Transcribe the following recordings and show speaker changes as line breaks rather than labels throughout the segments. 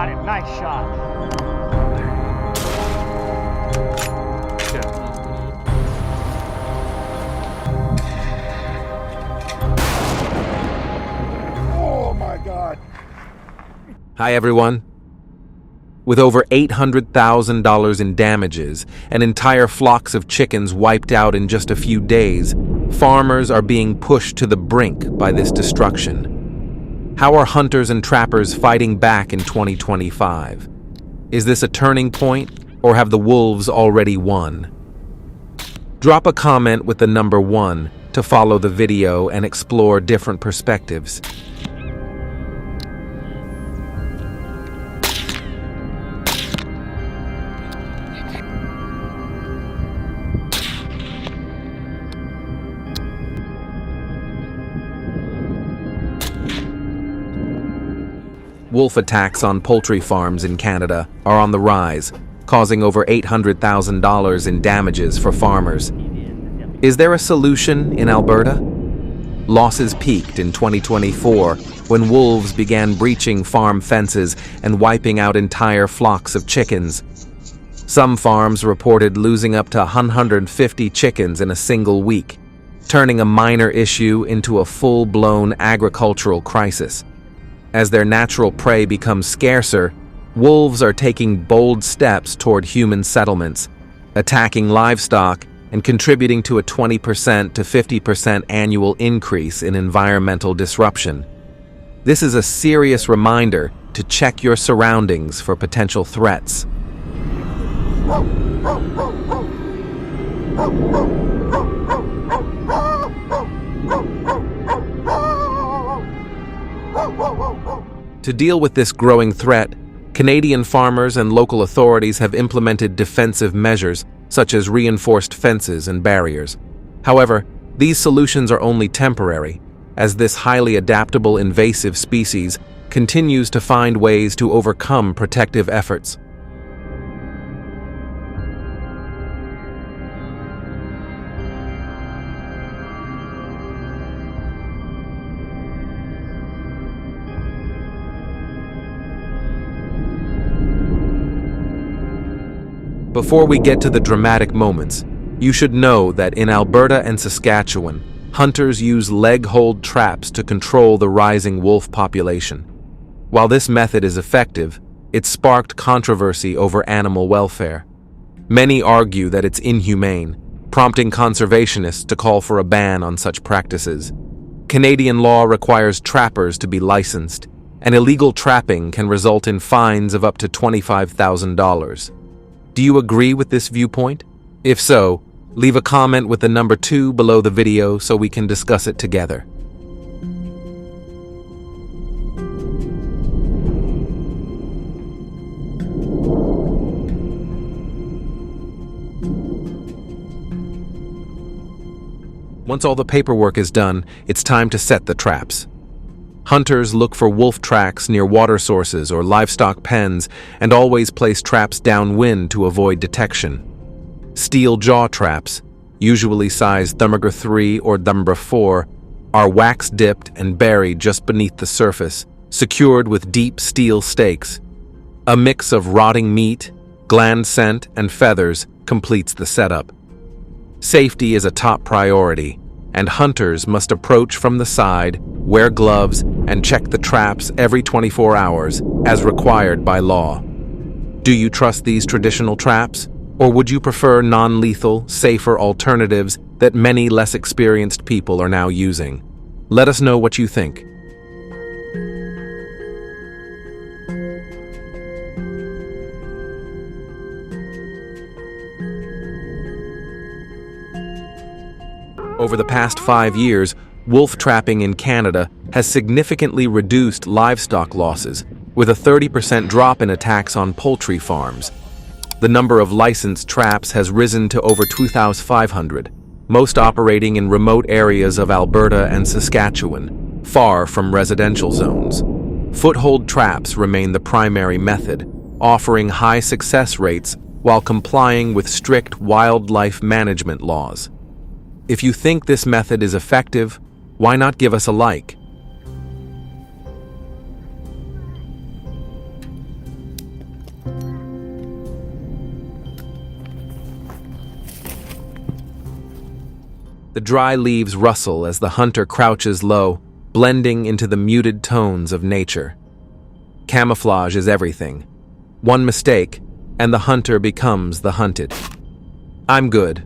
Got it. Nice shot.
Oh my God.
Hi everyone. With over $800,000 in damages and entire flocks of chickens wiped out in just a few days, farmers are being pushed to the brink by this destruction. How are hunters and trappers fighting back in 2025? Is this a turning point, or have the wolves already won? Drop a comment with the number 1 to follow the video and explore different perspectives. Wolf attacks on poultry farms in Canada are on the rise, causing over $800,000 in damages for farmers. Is there a solution in Alberta? Losses peaked in 2024 when wolves began breaching farm fences and wiping out entire flocks of chickens. Some farms reported losing up to 150 chickens in a single week, turning a minor issue into a full-blown agricultural crisis. As their natural prey becomes scarcer, wolves are taking bold steps toward human settlements, attacking livestock and contributing to a 20% to 50% annual increase in environmental disruption. This is a serious reminder to check your surroundings for potential threats. To deal with this growing threat, Canadian farmers and local authorities have implemented defensive measures such as reinforced fences and barriers. However, these solutions are only temporary, as this highly adaptable invasive species continues to find ways to overcome protective efforts. Before we get to the dramatic moments, you should know that in Alberta and Saskatchewan, hunters use leg-hold traps to control the rising wolf population. While this method is effective, it sparked controversy over animal welfare. Many argue that it's inhumane, prompting conservationists to call for a ban on such practices. Canadian law requires trappers to be licensed, and illegal trapping can result in fines of up to $25,000. Do you agree with this viewpoint? If so, leave a comment with the number 2 below the video so we can discuss it together. Once all the paperwork is done, it's time to set the traps. Hunters look for wolf tracks near water sources or livestock pens and always place traps downwind to avoid detection. Steel jaw traps, usually size Thumber 3 or Thumber 4, are wax-dipped and buried just beneath the surface, secured with deep steel stakes. A mix of rotting meat, gland scent, and feathers completes the setup. Safety is a top priority, and hunters must approach from the side, wear gloves, and check the traps every 24 hours, as required by law. Do you trust these traditional traps, or would you prefer non-lethal, safer alternatives that many less experienced people are now using? Let us know what you think. Over the past 5 years, wolf trapping in Canada has significantly reduced livestock losses, with a 30% drop in attacks on poultry farms. The number of licensed traps has risen to over 2,500, most operating in remote areas of Alberta and Saskatchewan, far from residential zones. Foothold traps remain the primary method, offering high success rates while complying with strict wildlife management laws. If you think this method is effective, why not give us a like? The dry leaves rustle as the hunter crouches low, blending into the muted tones of nature. Camouflage is everything. One mistake, and the hunter becomes the hunted. I'm good.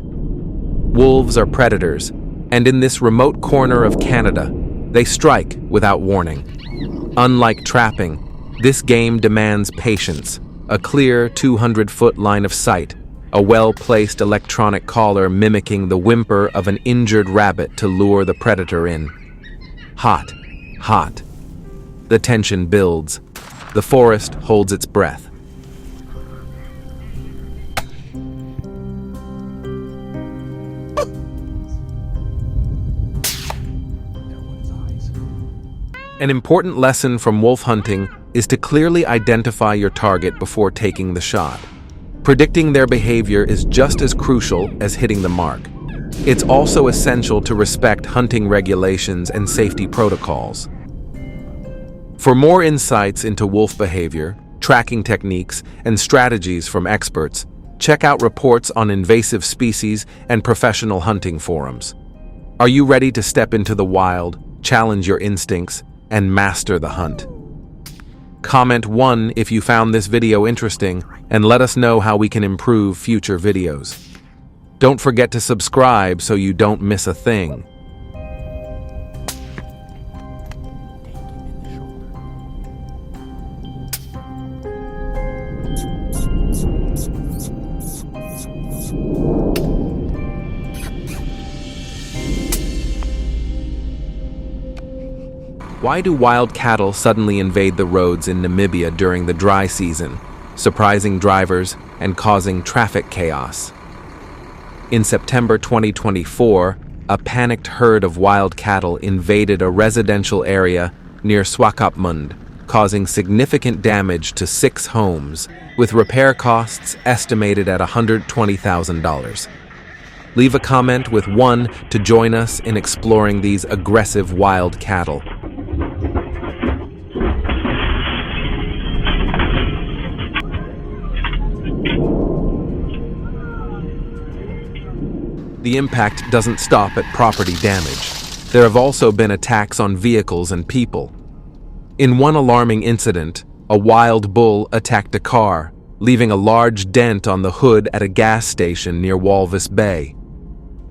Wolves are predators, and in this remote corner of Canada, they strike without warning. Unlike trapping, this game demands patience, a clear 200-foot line of sight, a well-placed electronic collar mimicking the whimper of an injured rabbit to lure the predator in. Hot. The tension builds. The forest holds its breath. An important lesson from wolf hunting is to clearly identify your target before taking the shot. Predicting their behavior is just as crucial as hitting the mark. It's also essential to respect hunting regulations and safety protocols. For more insights into wolf behavior, tracking techniques, and strategies from experts, check out reports on invasive species and professional hunting forums. Are you ready to step into the wild, challenge your instincts, and master the hunt? Comment 1 if you found this video interesting, and let us know how we can improve future videos. Don't forget to subscribe so you don't miss a thing. Why do wild cattle suddenly invade the roads in Namibia during the dry season, surprising drivers and causing traffic chaos? In September 2024, a panicked herd of wild cattle invaded a residential area near Swakopmund, causing significant damage to 6 homes, with repair costs estimated at $120,000. Leave a comment with 1 to join us in exploring these aggressive wild cattle. The impact doesn't stop at property damage. There have also been attacks on vehicles and people. In one alarming incident, a wild bull attacked a car, leaving a large dent on the hood at a gas station near Walvis Bay.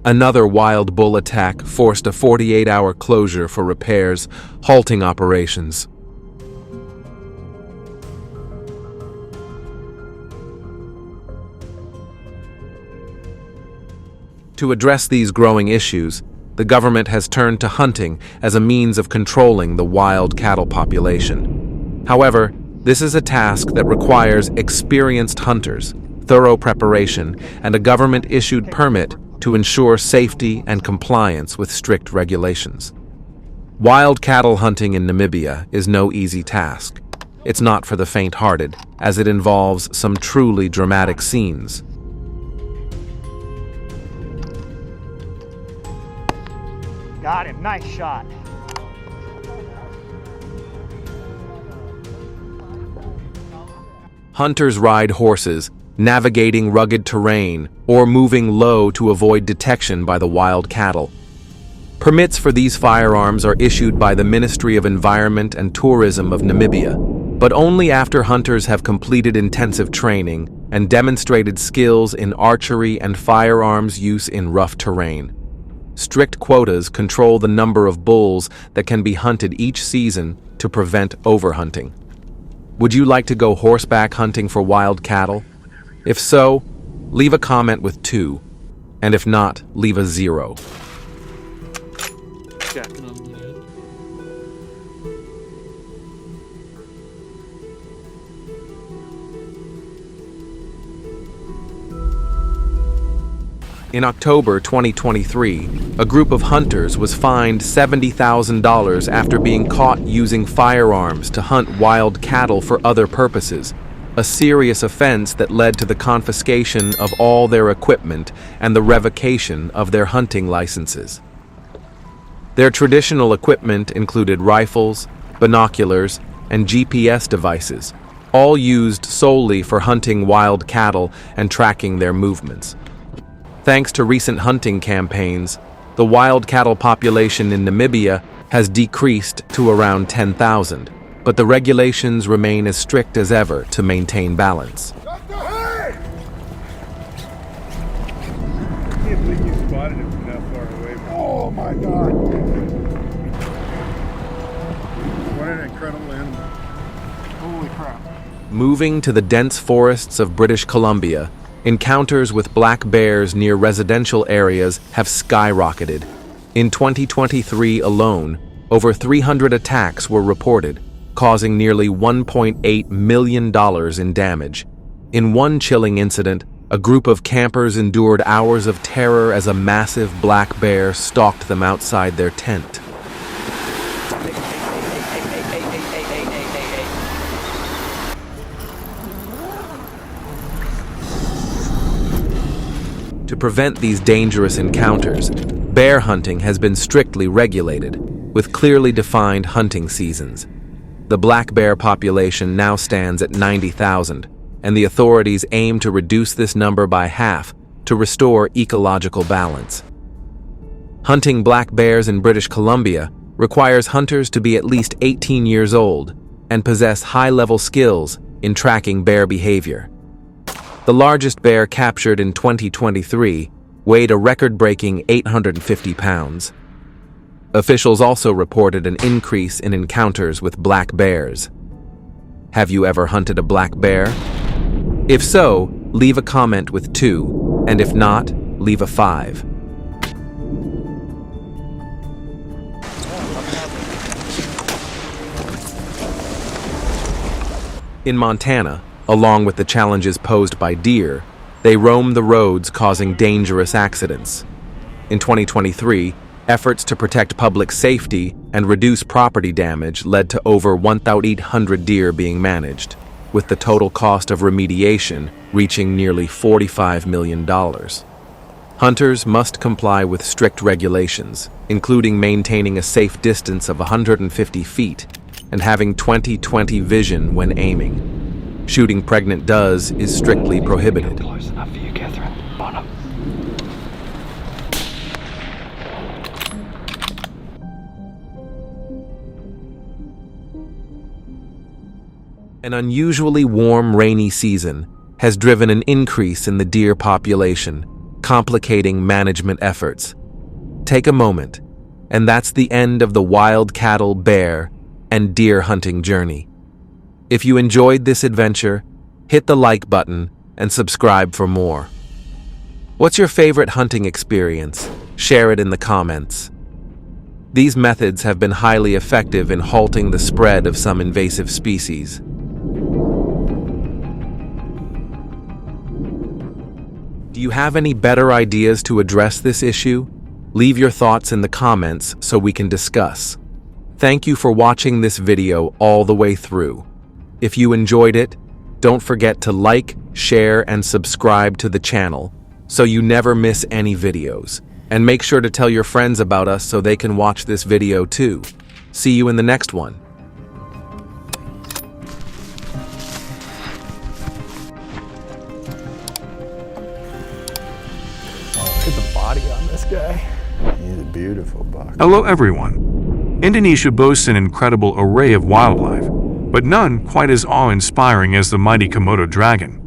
Another wild bull attack forced a 48-hour closure for repairs, halting operations. To address these growing issues, the government has turned to hunting as a means of controlling the wild cattle population. However, this is a task that requires experienced hunters, thorough preparation, and a government-issued permit to ensure safety and compliance with strict regulations. Wild cattle hunting in Namibia is no easy task. It's not for the faint-hearted, as it involves some truly dramatic scenes.
Got him, nice shot.
Hunters ride horses, navigating rugged terrain, or moving low to avoid detection by the wild cattle. Permits for these firearms are issued by the Ministry of Environment and Tourism of Namibia, but only after hunters have completed intensive training and demonstrated skills in archery and firearms use in rough terrain. Strict quotas control the number of bulls that can be hunted each season to prevent overhunting. Would you like to go horseback hunting for wild cattle? If so, leave a comment with 2, and if not, leave a 0. In October 2023, a group of hunters was fined $70,000 after being caught using firearms to hunt wild cattle for other purposes, a serious offense that led to the confiscation of all their equipment and the revocation of their hunting licenses. Their traditional equipment included rifles, binoculars, and GPS devices, all used solely for hunting wild cattle and tracking their movements. Thanks to recent hunting campaigns, the wild cattle population in Namibia has decreased to around 10,000, but the regulations remain as strict as ever to maintain balance.
I can't believe you spotted him from that far away. Oh my God. What an incredible animal. Holy crap.
Moving to the dense forests of British Columbia, encounters with black bears near residential areas have skyrocketed. In 2023 alone, over 300 attacks were reported, causing nearly $1.8 million in damage. In one chilling incident, a group of campers endured hours of terror as a massive black bear stalked them outside their tent. To prevent these dangerous encounters, bear hunting has been strictly regulated, with clearly defined hunting seasons. The black bear population now stands at 90,000, and the authorities aim to reduce this number by half to restore ecological balance. Hunting black bears in British Columbia requires hunters to be at least 18 years old and possess high-level skills in tracking bear behavior. The largest bear captured in 2023 weighed a record-breaking 850 pounds. Officials also reported an increase in encounters with black bears. Have you ever hunted a black bear? If so, leave a comment with 2, and if not, leave a 5. In Montana, along with the challenges posed by deer, they roam the roads causing dangerous accidents. In 2023, efforts to protect public safety and reduce property damage led to over 1,800 deer being managed, with the total cost of remediation reaching nearly $45 million. Hunters must comply with strict regulations, including maintaining a safe distance of 150 feet and having 20/20 vision when aiming. Shooting pregnant does is strictly prohibited.
Close enough for you, Catherine. Bottom.
An unusually warm, rainy season has driven an increase in the deer population, complicating management efforts. Take a moment, and that's the end of the wild cattle, bear, and deer hunting journey. If you enjoyed this adventure, hit the like button and subscribe for more. What's your favorite hunting experience? Share it in the comments. These methods have been highly effective in halting the spread of some invasive species. Do you have any better ideas to address this issue? Leave your thoughts in the comments so we can discuss. Thank you for watching this video all the way through. If you enjoyed it, don't forget to like, share, and subscribe to the channel so you never miss any videos. And make sure to tell your friends about us so they can watch this video too. See you in the next one.
Look at the body on this guy.
He's a beautiful buck.
Hello everyone. Indonesia boasts an incredible array of wildlife, but none quite as awe-inspiring as the mighty Komodo dragon.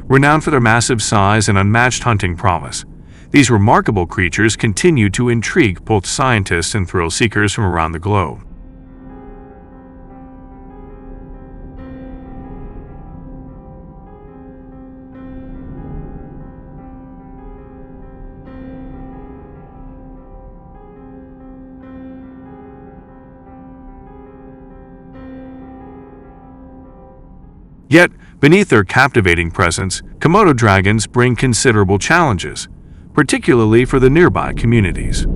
Renowned for their massive size and unmatched hunting prowess, these remarkable creatures continue to intrigue both scientists and thrill seekers from around the globe. Yet, beneath their captivating presence, Komodo dragons bring considerable challenges, particularly for the nearby communities.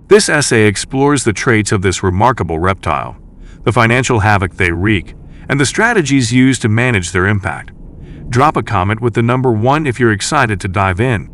This essay explores the traits of this remarkable reptile, the financial havoc they wreak, and the strategies used to manage their impact. Drop a comment with the number 1 if you're excited to dive in.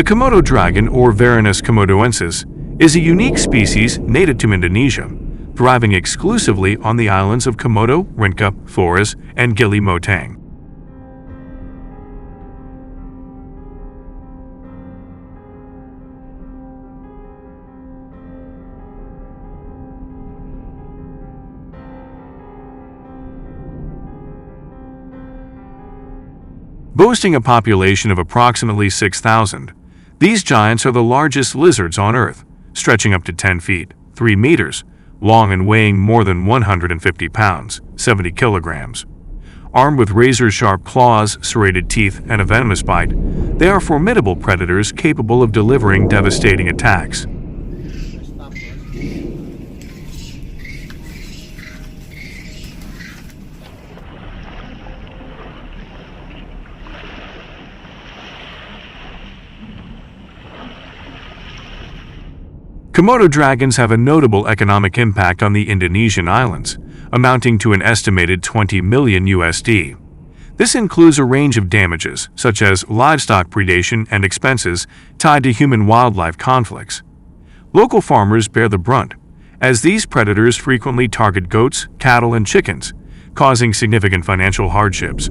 The Komodo dragon, or Varanus komodoensis, is a unique species native to Indonesia, thriving exclusively on the islands of Komodo, Rinca, Flores, and Gili Motang. Boasting a population of approximately 6,000, these giants are the largest lizards on Earth, stretching up to 10 feet, 3 meters, long and weighing more than 150 pounds, 70 kilograms. Armed with razor-sharp claws, serrated teeth, and a venomous bite, they are formidable predators capable of delivering devastating attacks. Komodo dragons have a notable economic impact on the Indonesian islands, amounting to an estimated 20 million USD. This includes a range of damages, such as livestock predation and expenses tied to human-wildlife conflicts. Local farmers bear the brunt, as these predators frequently target goats, cattle, and chickens, causing significant financial hardships.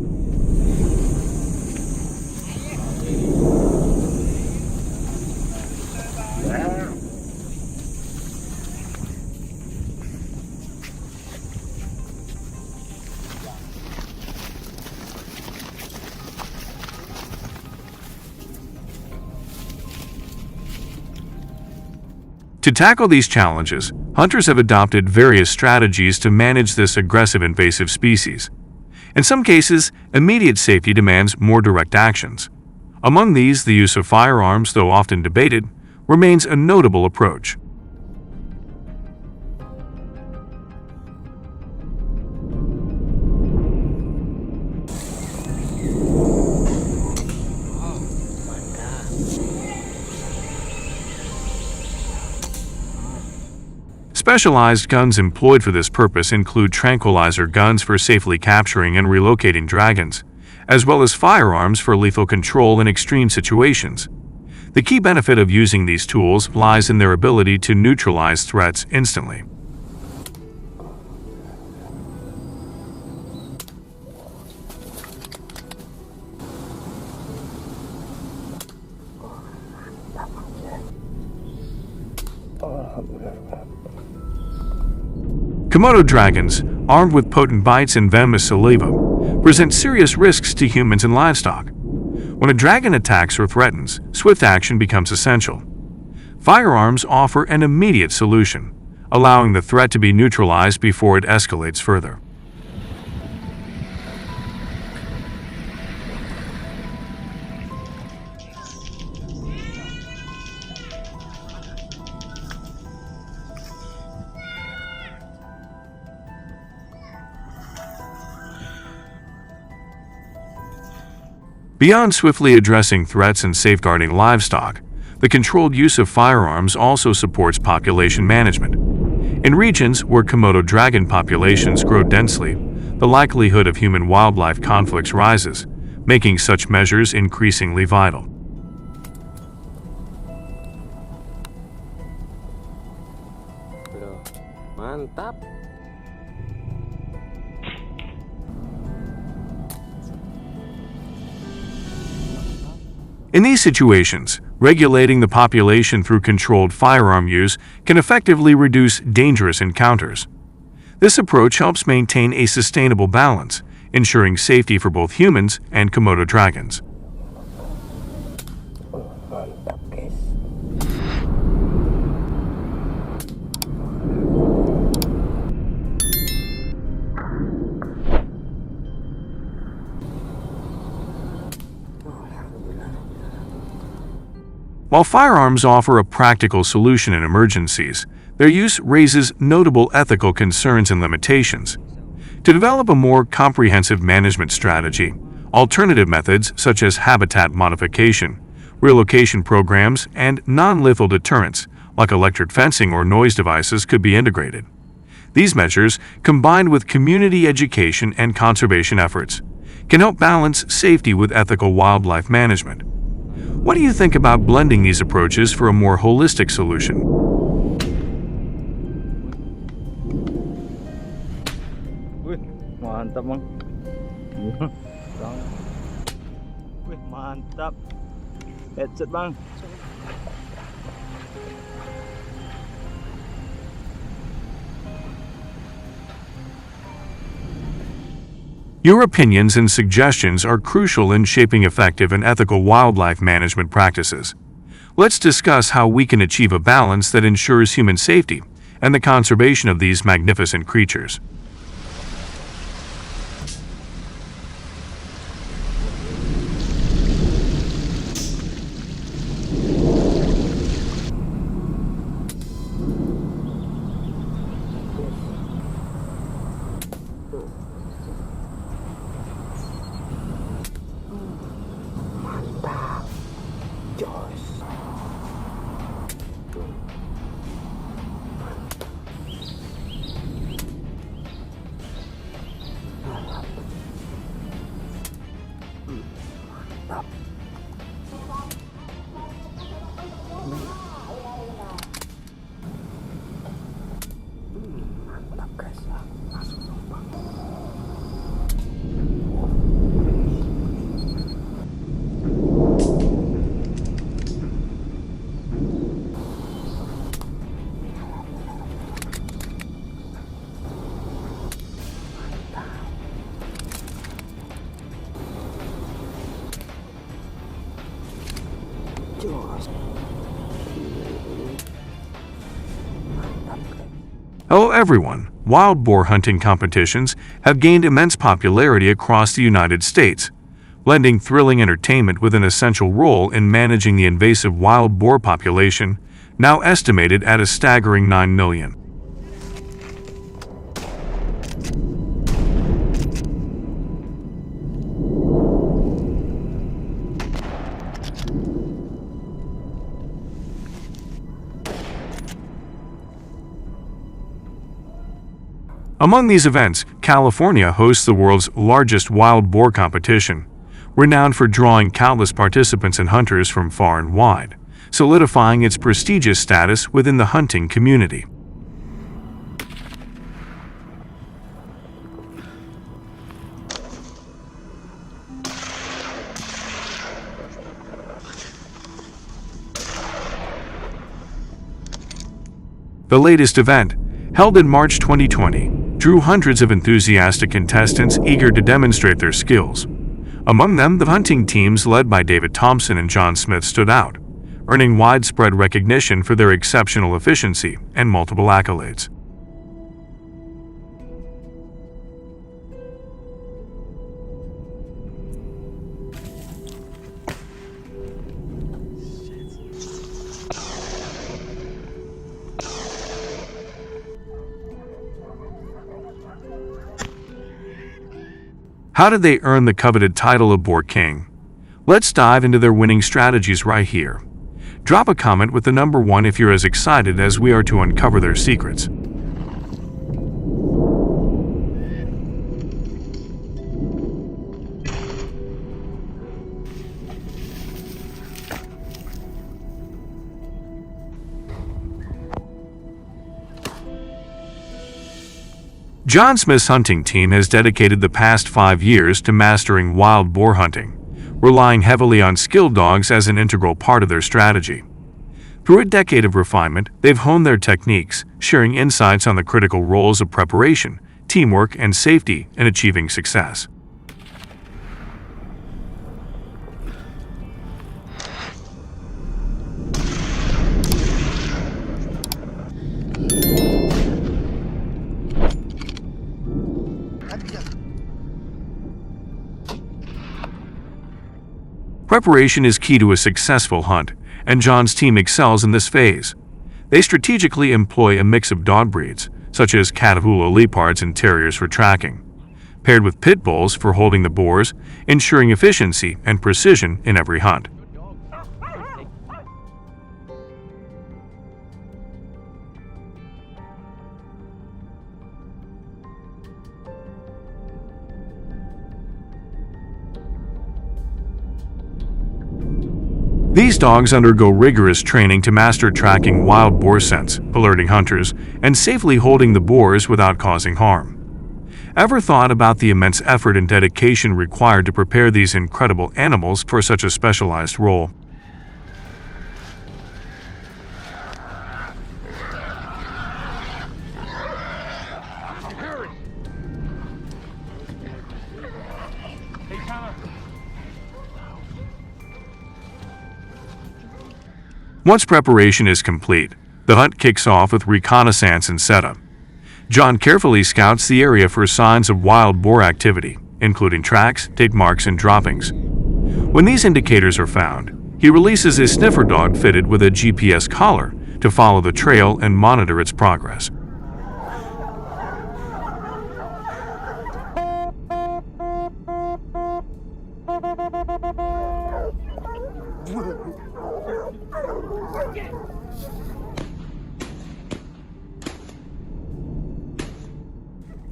To tackle these challenges, hunters have adopted various strategies to manage this aggressive invasive species. In some cases, immediate safety demands more direct actions. Among these, the use of firearms, though often debated, remains a notable approach. Specialized guns employed for this purpose include tranquilizer guns for safely capturing and relocating dragons, as well as firearms for lethal control in extreme situations. The key benefit of using these tools lies in their ability to neutralize threats instantly. Komodo dragons, armed with potent bites and venomous saliva, present serious risks to humans and livestock. When a dragon attacks or threatens, swift action becomes essential. Firearms offer an immediate solution, allowing the threat to be neutralized before it escalates further. Beyond swiftly addressing threats and safeguarding livestock, the controlled use of firearms also supports population management. In regions where Komodo dragon populations grow densely, the likelihood of human-wildlife conflicts rises, making such measures increasingly vital.
Mantap.
In these situations, regulating the population through controlled firearm use can effectively reduce dangerous encounters. This approach helps maintain a sustainable balance, ensuring safety for both humans and Komodo dragons. While firearms offer a practical solution in emergencies, their use raises notable ethical concerns and limitations. To develop a more comprehensive management strategy, alternative methods such as habitat modification, relocation programs, and non-lethal deterrents, like electric fencing or noise devices, could be integrated. These measures, combined with community education and conservation efforts, can help balance safety with ethical wildlife management. What do you think about blending these approaches for a more holistic solution?
Mantap bang. Wih, mantap. Headset bang.
Your opinions and suggestions are crucial in shaping effective and ethical wildlife management practices. Let's discuss how we can achieve a balance that ensures human safety and the conservation of these magnificent creatures. Hello everyone! Wild boar hunting competitions have gained immense popularity across the United States, blending thrilling entertainment with an essential role in managing the invasive wild boar population, now estimated at a staggering 9 million. Among these events, California hosts the world's largest wild boar competition, renowned for drawing countless participants and hunters from far and wide, solidifying its prestigious status within the hunting community. The latest event, held in March 2020, drew hundreds of enthusiastic contestants eager to demonstrate their skills. Among them, the hunting teams led by David Thompson and John Smith stood out, earning widespread recognition for their exceptional efficiency and multiple accolades. How did they earn the coveted title of Boar King? Let's dive into their winning strategies right here. Drop a comment with the number 1 if you're as excited as we are to uncover their secrets. John Smith's hunting team has dedicated the past 5 years to mastering wild boar hunting, relying heavily on skilled dogs as an integral part of their strategy. Through a decade of refinement, they've honed their techniques, sharing insights on the critical roles of preparation, teamwork, and safety in achieving success. Preparation is key to a successful hunt, and John's team excels in this phase. They strategically employ a mix of dog breeds, such as Catahoula leopards and terriers for tracking, paired with pit bulls for holding the boars, ensuring efficiency and precision in every hunt. These dogs undergo rigorous training to master tracking wild boar scents, alerting hunters, and safely holding the boars without causing harm. Ever thought about the immense effort and dedication required to prepare these incredible animals for such a specialized role? Once preparation is complete, the hunt kicks off with reconnaissance and setup. John carefully scouts the area for signs of wild boar activity, including tracks, take marks, and droppings. When these indicators are found, he releases his sniffer dog fitted with a GPS collar to follow the trail and monitor its progress.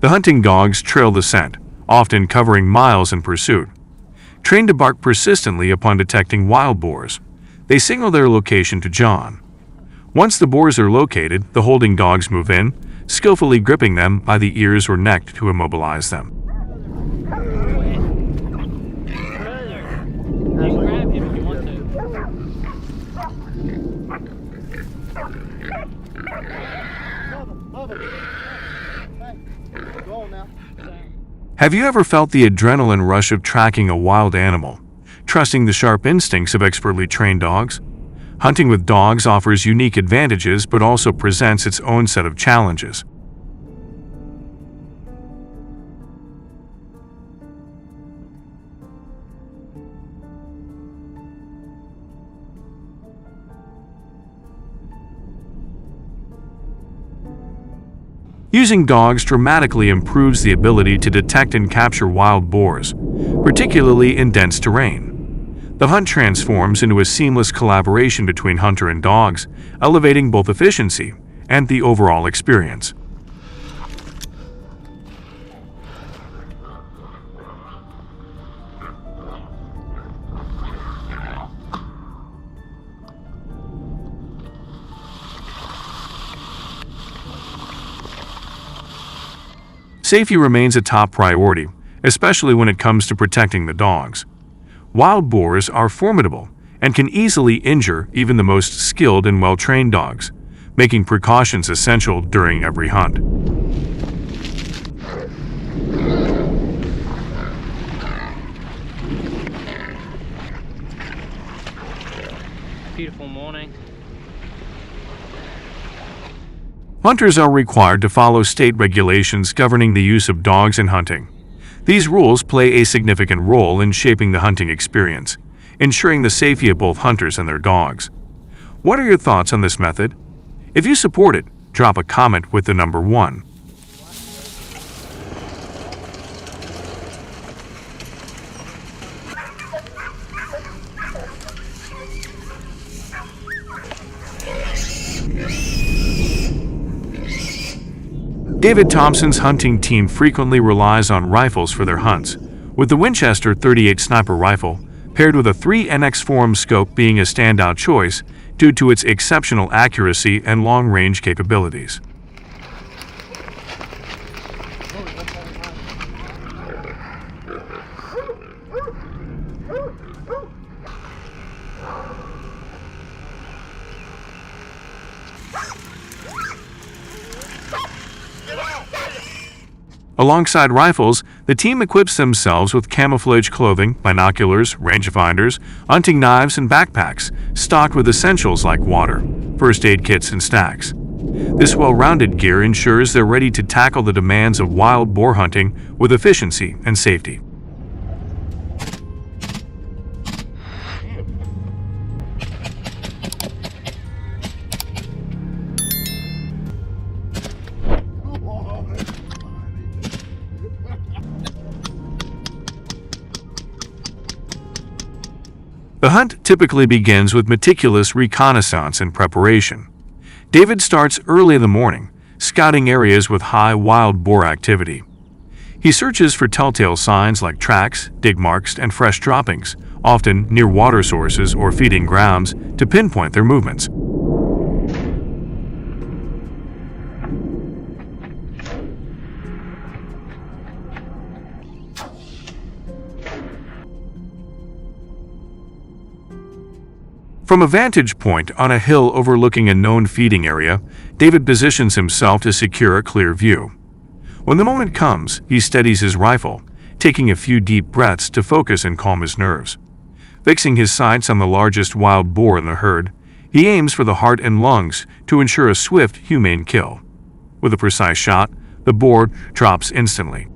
The hunting dogs trail the scent, often covering miles in pursuit. Trained to bark persistently upon detecting wild boars, they signal their location to John. Once the boars are located, the holding dogs move in, skillfully gripping them by the ears or neck to immobilize them. Have you ever felt the adrenaline rush of tracking a wild animal, trusting the sharp instincts of expertly trained dogs? Hunting with dogs offers unique advantages but also presents its own set of challenges. Using dogs dramatically improves the ability to detect and capture wild boars, particularly in dense terrain. The hunt transforms into a seamless collaboration between hunter and dogs, elevating both efficiency and the overall experience. Safety remains a top priority, especially when it comes to protecting the dogs. Wild boars are formidable and can easily injure even the most skilled and well-trained dogs, making precautions essential during every hunt.
Beautiful morning.
Hunters are required to follow state regulations governing the use of dogs in hunting. These rules play a significant role in shaping the hunting experience, ensuring the safety of both hunters and their dogs. What are your thoughts on this method? If you support it, drop a comment with the number 1. David Thompson's hunting team frequently relies on rifles for their hunts, with the Winchester .38 sniper rifle paired with a 3NX Forum scope being a standout choice due to its exceptional accuracy and long-range capabilities. Alongside rifles, the team equips themselves with camouflage clothing, binoculars, rangefinders, hunting knives, and backpacks, stocked with essentials like water, first aid kits, and stacks. This well-rounded gear ensures they're ready to tackle the demands of wild boar hunting with efficiency and safety. The hunt typically begins with meticulous reconnaissance and preparation. David starts early in the morning, scouting areas with high wild boar activity. He searches for telltale signs like tracks, dig marks, and fresh droppings, often near water sources or feeding grounds, to pinpoint their movements. From a vantage point on a hill overlooking a known feeding area, David positions himself to secure a clear view. When the moment comes, he steadies his rifle, taking a few deep breaths to focus and calm his nerves. Fixing his sights on the largest wild boar in the herd, he aims for the heart and lungs to ensure a swift, humane kill. With a precise shot, the boar drops instantly.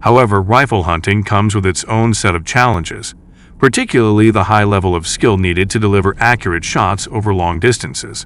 However, rifle hunting comes with its own set of challenges, particularly the high level of skill needed to deliver accurate shots over long distances.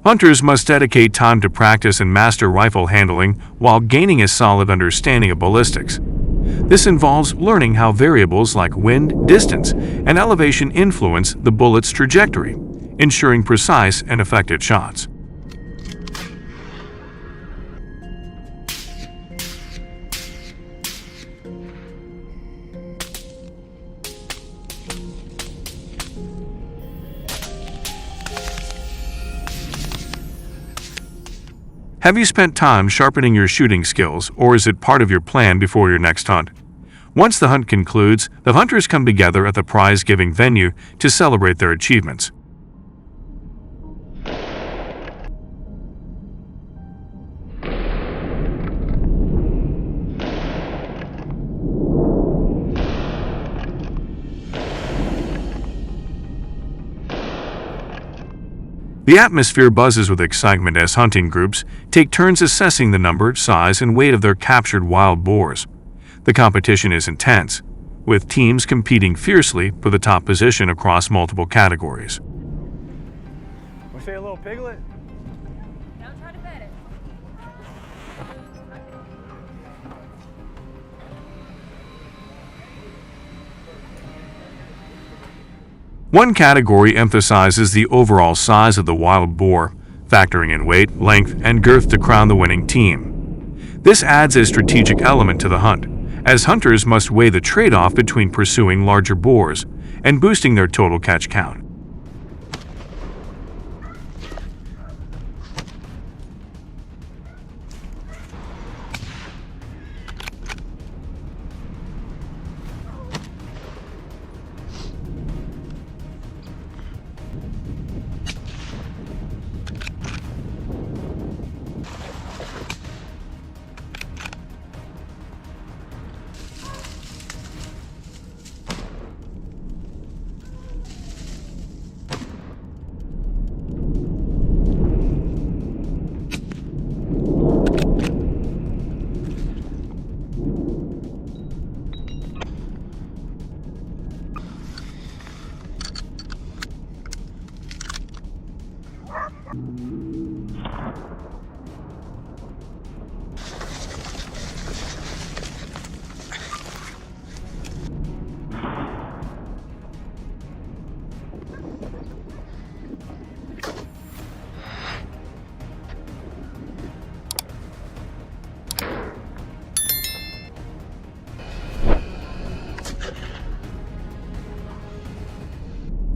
Hunters must dedicate time to practice and master rifle handling while gaining a solid understanding of ballistics. This involves learning how variables like wind, distance, and elevation influence the bullet's trajectory, ensuring precise and effective shots. Have you spent time sharpening your shooting skills, or is it part of your plan before your next hunt? Once the hunt concludes, the hunters come together at the prize-giving venue to celebrate their achievements. The atmosphere buzzes with excitement as hunting groups take turns assessing the number, size, and weight of their captured wild boars. The competition is intense, with teams competing fiercely for the top position across multiple categories.
We say a little piglet?
Don't try to pet it.
One category emphasizes the overall size of the wild boar, factoring in weight, length, and girth to crown the winning team. This adds a strategic element to the hunt, as hunters must weigh the trade-off between pursuing larger boars and boosting their total catch count.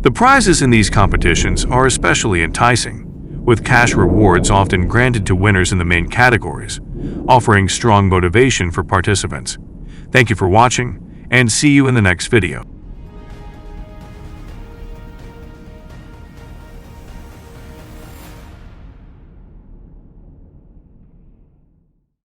The prizes in these competitions are especially enticing, with cash rewards often granted to winners in the main categories, offering strong motivation for participants. Thank you for watching, and see you in the next video.